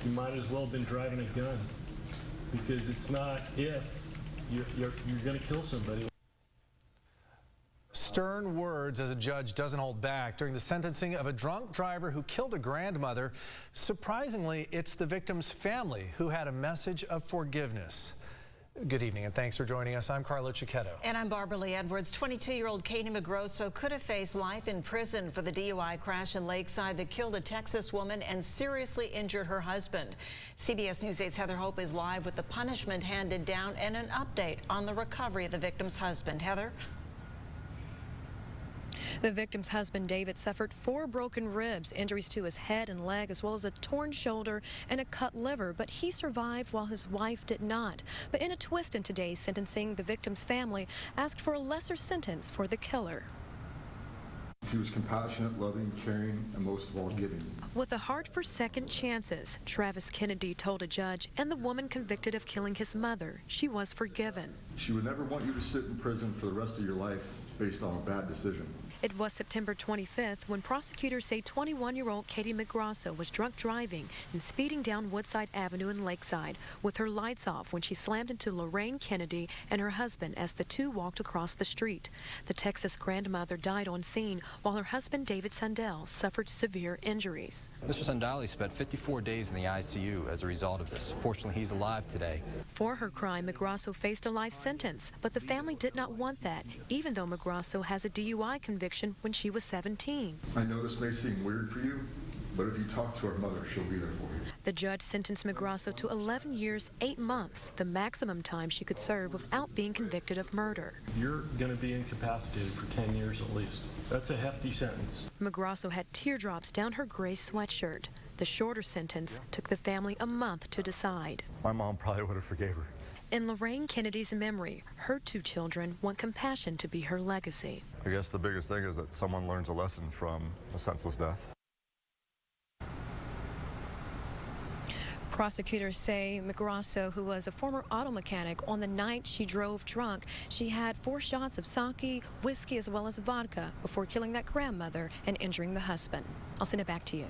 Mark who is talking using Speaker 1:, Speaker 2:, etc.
Speaker 1: you might as well have been driving a gun, because it's not if. You're going to kill somebody.
Speaker 2: Stern words as a judge doesn't hold back during the sentencing of a drunk driver who killed a grandmother. Surprisingly, it's the victim's family who had a message of forgiveness. Good evening and thanks for joining us. I'm Carlo Cicchetto.
Speaker 3: And I'm Barbara Lee Edwards. 22-year-old Katie McGrosso could have faced life in prison for the DUI crash in Lakeside that killed a Texas woman and seriously injured her husband. CBS News 8's Heather Hope is live with the punishment handed down and an update on the recovery of the victim's husband. Heather?
Speaker 4: The victim's husband, David, suffered 4 broken ribs, injuries to his head and leg, as well as a torn shoulder and a cut liver, but he survived while his wife did not. But in a twist in today's sentencing, the victim's family asked for a lesser sentence for the killer.
Speaker 5: She was compassionate, loving, caring, and most of all, giving.
Speaker 4: With a heart for second chances, Travis Kennedy told a judge and the woman convicted of killing his mother she was forgiven.
Speaker 5: She would never want you to sit in prison for the rest of your life based on a bad decision.
Speaker 4: It was September 25th when prosecutors say 21-year-old Katie McGrosso was drunk driving and speeding down Woodside Avenue in Lakeside with her lights off when she slammed into Lorraine Kennedy and her husband as the two walked across the street. The Texas grandmother died on scene while her husband David Sandell suffered severe injuries.
Speaker 6: Mr. Sandali spent 54 days in the ICU as a result of this. Fortunately, he's alive today.
Speaker 4: For her crime, McGrosso faced a life sentence, but the family did not want that, even though McGrosso has a DUI conviction when she was 17.
Speaker 5: I know this may seem weird for you, but if you talk to her mother, she'll be there for you.
Speaker 4: The judge sentenced McGrosso to 11 years, 8 months, the maximum time she could serve without being convicted of murder.
Speaker 1: You're going to be incapacitated for 10 years at least. That's a hefty sentence.
Speaker 4: McGrosso had teardrops down her gray sweatshirt. The shorter sentence took the family a month to decide.
Speaker 5: My mom probably would have forgave her.
Speaker 4: In Lorraine Kennedy's memory, her 2 children want compassion to be her legacy.
Speaker 5: I guess the biggest thing is that someone learns a lesson from a senseless death.
Speaker 4: Prosecutors say McGrosso, who was a former auto mechanic, on the night she drove drunk, she had 4 shots of sake, whiskey, as well as vodka before killing that grandmother and injuring the husband. I'll send it back to you.